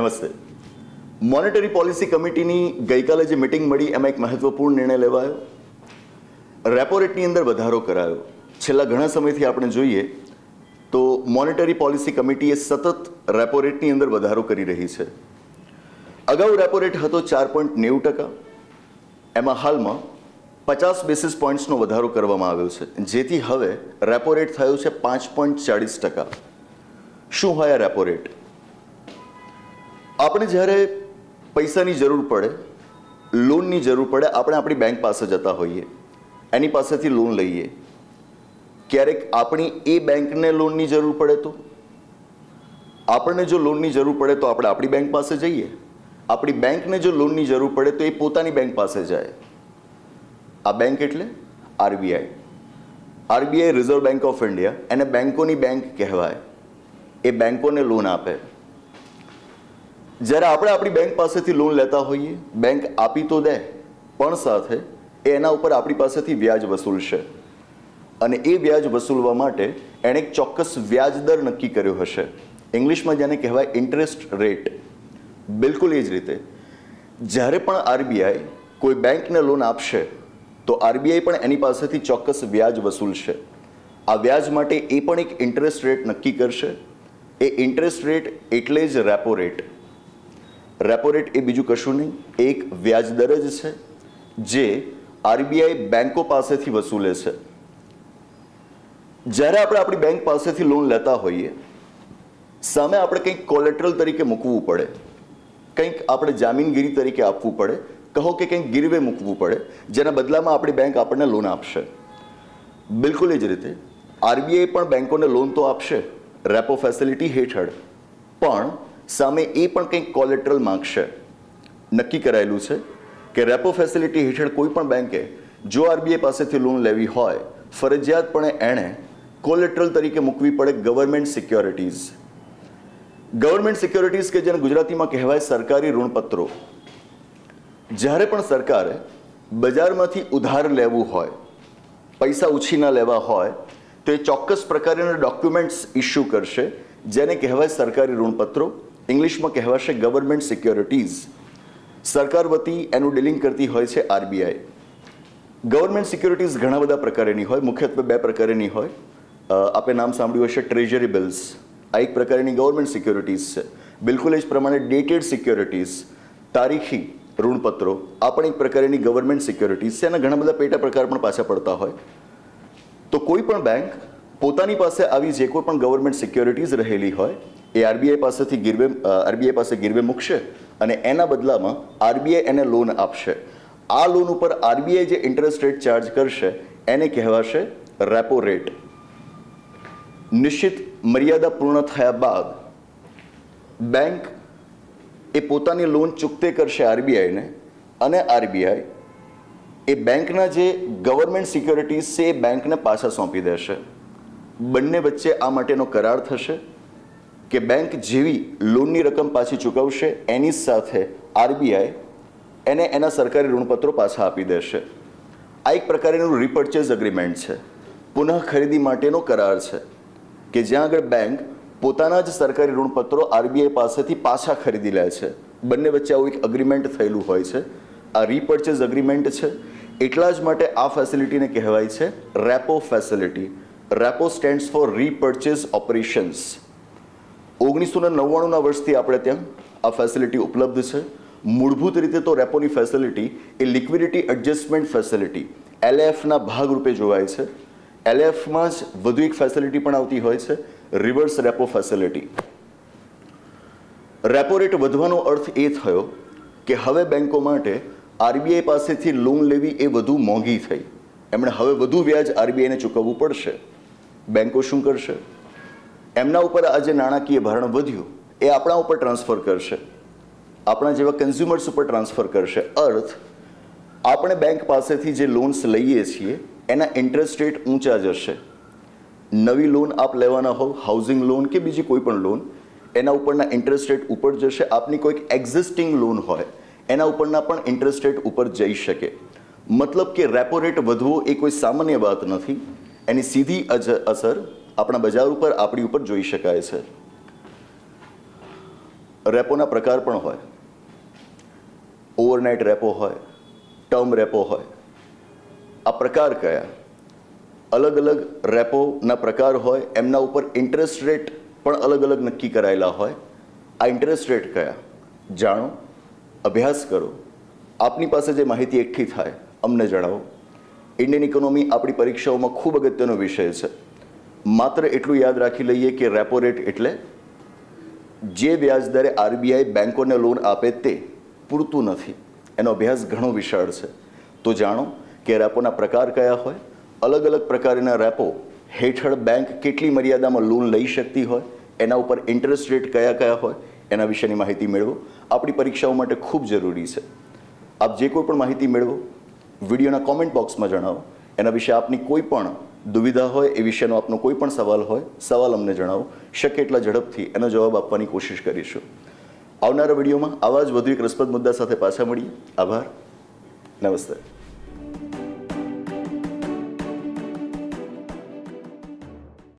નમસ્તે. Monetary policy કમિટીની ગઈકાલે જે મિટિંગ મળી એમાં એક મહત્વપૂર્ણ નિર્ણય લેવાયો. રેપો રેટની અંદર વધારો કરાયો. છેલ્લા ઘણા સમયથી આપણે જોઈએ તો મોનેટરી પોલિસી કમિટી એ સતત રેપો રેટની અંદર વધારો કરી રહી છે. અગાઉ રેપો રેટ હતો 4.90%. એમાં હાલમાં 50 બેસિસ પોઈન્ટ્સનો વધારો કરવામાં આવ્યો છે, જેથી હવે રેપો રેટ થયો છે 5.40%. શું હોય આ રેપો રેટ? આપણે જ્યારે પૈસાની જરૂર પડે, લોનની જરૂર પડે, આપણે આપણી બેંક પાસે જતા હોઈએ, એની પાસેથી લોન લઈએ. ક્યારેક આપણી એ બેંકને લોનની જરૂર પડે તો આપણને જો લોનની જરૂર પડે તો આપણે આપણી બેંક પાસે જઈએ. આપણી બેંકને જો લોનની જરૂર પડે તો એ પોતાની બેંક પાસે જાય. આ બેંક એટલે RBI. RBI reserve bank of India, એને બેંકોની બેંક કહેવાય. એ બેંકોને લોન આપે. જ્યારે આપણે આપણી બેંક પાસેથી લોન લેતા હોઈએ, બેંક આપી તો દે, પણ સાથે એના ઉપર આપણી પાસેથી વ્યાજ વસૂલશે. અને એ વ્યાજ વસૂલવા માટે એણે એક ચોક્કસ વ્યાજ દર નક્કી કર્યો હશે. ઇંગ્લિશમાં જેને કહેવાય ઇન્ટરેસ્ટ રેટ. બિલકુલ એ જ રીતે જ્યારે પણ આરબીઆઈ કોઈ બેંકને લોન આપશે તો આરબીઆઈ પણ એની પાસેથી ચોક્કસ વ્યાજ વસૂલશે. આ વ્યાજ માટે એ પણ એક ઇન્ટરેસ્ટ રેટ નક્કી કરશે. એ ઇન્ટરેસ્ટ રેટ એટલે જ રેપો રેટ. રેપો રેટ એ બીજું કશું નહીં, એક વ્યાજ દર જ છે જે આરબીઆઈ બેંકો પાસેથી વસૂલે છે. જ્યારે આપણે આપણી બેંક પાસેથી લોન લેતા હોઈએ, સામે આપણે કંઈક કોલેટરલ તરીકે મૂકવું પડે, કંઈક આપણે જામીનગીરી તરીકે આપવું પડે, કહો કે કંઈક ગીરવે મૂકવું પડે, જેના બદલામાં આપણી બેંક આપણને લોન આપશે. બિલકુલ એ જ રીતે આરબીઆઈ પણ બેંકોને લોન તો આપશે રેપો ફેસિલિટી હેઠળ, પણ સામે એ પણ કંઈક કોલેટરલ માંગશે. નક્કી કરાયેલું છે કે રેપો ફેસિલિટી હેઠળ કોઈ પણ બેંકે જો આરબીઆઈ પાસેથી લોન લેવી હોય, ફરજિયાતપણે એણે કોલેટરલ તરીકે મૂકવી પડે ગવર્મેન્ટ સિક્યોરિટીઝ. ગવર્મેન્ટ સિક્યોરિટીઝ કે જેને ગુજરાતીમાં કહેવાય સરકારી ઋણપત્રો. જ્યારે પણ સરકારે બજારમાંથી ઉધાર લેવું હોય, પૈસા ઉછીના લેવા હોય, તો એ ચોક્કસ પ્રકારના ડોક્યુમેન્ટ્સ ઇસ્યુ કરશે, જેને કહેવાય સરકારી ઋણપત્રો. ઇંગ્લિશમાં કહેવાશે ગવર્મેન્ટ સિક્યોરિટીઝ. સરકાર વતી એનું ડીલિંગ કરતી હોય છે આરબીઆઈ. ગવર્મેન્ટ સિક્યોરિટીઝ ઘણા બધા પ્રકારની હોય, મુખ્યત્વે બે પ્રકારની હોય. આપે નામ સાંભળ્યું હશે ટ્રેઝરી બિલ્સ. આ એક પ્રકારની ગવર્મેન્ટ સિક્યોરિટીઝ છે. બિલકુલ એ જ પ્રમાણે ડેટેડ સિક્યોરિટીઝ, તારીખી ઋણપત્રો, આ પણ એક પ્રકારની ગવર્મેન્ટ સિક્યોરિટીઝ છે. એના ઘણા બધા પેટા પ્રકાર પણ પાછા પડતા હોય. તો કોઈ પણ બેંક પોતાની પાસે આવી જે કોઈ પણ ગવર્મેન્ટ સિક્યોરિટીઝ રહેલી હોય એ આરબીઆઈ પાસે ગીરવે મૂકશે અને એના બદલામાં આરબીઆઈ એને લોન આપશે. આ લોન ઉપર આરબીઆઈ જે ઇન્ટરેસ્ટ રેટ ચાર્જ કરશે એને કહેવાશે રેપો રેટ. નિશ્ચિત મર્યાદા પૂર્ણ થયા બાદ બેંક એ પોતાની લોન ચૂકતે કરશે આરબીઆઈને, અને આરબીઆઈ એ બેંકના જે ગવર્મેન્ટ સિક્યોરિટીઝ છે એ બેંકને પાછા સોંપી દેશે. બંને વચ્ચે આ માટેનો કરાર થશે કે બેંક જેવી લોનની રકમ પાછી ચૂકવશે એની સાથે આરબીઆઈ એને એના સરકારી ઋણપત્રો પાછા આપી દેશે. આ એક પ્રકારનું રીપર્ચેઝ એગ્રીમેન્ટ છે, પુનઃ ખરીદી માટેનો કરાર છે, કે જ્યાં આગળ બેંક પોતાના જ સરકારી ઋણપત્રો આરબીઆઈ પાસેથી પાછા ખરીદી લે છે. બંને વચ્ચે આવું એક અગ્રીમેન્ટ થયેલું હોય છે. આ રીપર્ચેઝ એગ્રીમેન્ટ છે. એટલા જ માટે આ ફેસિલિટીને કહેવાય છે repo facility. Repo stands for repurchase operations. 1999ના વર્ષથી આપણે ત્યાં આ ફેસિલિટી ઉપલબ્ધ છે. મૂળભૂત રીતે તો રેપોની ફેસિલિટી એ લિક્વિડિટી એડજસ્ટમેન્ટ ફેસિલિટી એલએફના ભાગરૂપે જોવાય છે. એલએફમાં જ વધુ એક ફેસિલિટી પણ આવતી હોય છે, reverse repo facility. Repo rate વધવાનો અર્થ એ થયો કે હવે બેંકો માટે આરબીઆઈ પાસેથી લોન લેવી એ વધુ મોંઘી થઈ. એમણે હવે વધુ વ્યાજ આરબીઆઈને ચૂકવવું પડશે. બેંકો શું કરશે? એમના ઉપર આ જે નાણાકીય ભારણ વધ્યું એ આપણા ઉપર ટ્રાન્સફર કરશે, આપણા જેવા કન્ઝ્યુમર્સ ઉપર ટ્રાન્સફર કરશે. અર્થ આપણે બેંક પાસેથી જે લોન્સ લઈએ છીએ એના ઇન્ટરેસ્ટ રેટ ઊંચા જશે. નવી લોન આપ લેવાના હોવ, હાઉસિંગ લોન કે બીજી કોઈ પણ લોન, એના ઉપરના ઇન્ટરેસ્ટ રેટ ઉપર જશે. આપની કોઈક એક્ઝિસ્ટિંગ લોન હોય એના ઉપરના પણ ઇન્ટરેસ્ટ રેટ ઉપર જઈ શકે. મતલબ કે રેપો રેટ વધવો એ કોઈ સામાન્ય વાત નથી. એની સીધી અસર આપણા બજાર ઉપર, આપણી ઉપર જોઈ શકાય છે. રેપોના પ્રકાર પણ હોય. ઓવરનાઇટ રેપો હોય, ટર્મ રેપો હોય. આ પ્રકાર કયા? અલગ અલગ રેપોના પ્રકાર હોય, એમના ઉપર ઇન્ટરેસ્ટ રેટ પણ અલગ અલગ નક્કી કરાયેલા હોય. આ ઇન્ટરેસ્ટ રેટ કયા? જાણો, અભ્યાસ કરો. આપની પાસે જે માહિતી એકઠી થાય અમને જણાવો. ઇન્ડિયન ઇકોનોમી આપણી પરીક્ષાઓમાં ખૂબ અગત્યનો વિષય છે. માત્ર એટલું યાદ રાખી લઈએ કે રેપો રેટ એટલે જે વ્યાજ દરે આરબીઆઈ બેંકોને લોન આપે તે પૂરતું નથી. એનો અભ્યાસ ઘણો વિશાળ છે. તો જાણો કે રેપોના પ્રકાર કયા હોય, અલગ અલગ પ્રકારના રેપો હેઠળ બેંક કેટલી મર્યાદામાં લોન લઈ શકતી હોય, એના ઉપર ઇન્ટરેસ્ટ રેટ કયા કયા હોય, એના વિશેની માહિતી મેળવો. આપણી પરીક્ષાઓ માટે ખૂબ જરૂરી છે. આપ જે કોઈ પણ માહિતી મેળવો, વિડીયોના કોમેન્ટ બોક્સમાં જણાવો. એના વિશે આપની કોઈ પણ દુવિધા હોય, એ વિશેનો આપનો કોઈ પણ સવાલ હોય, સવાલ અમને જણાવો. શક્ય એટલા ઝડપથી એનો જવાબ આપવાની કોશિશ કરીશું. આવનારા વિડીયોમાં આવા જ વધુ એક રસપ્રદ મુદ્દા સાથે પાછા મળીએ. આભાર. નમસ્તે.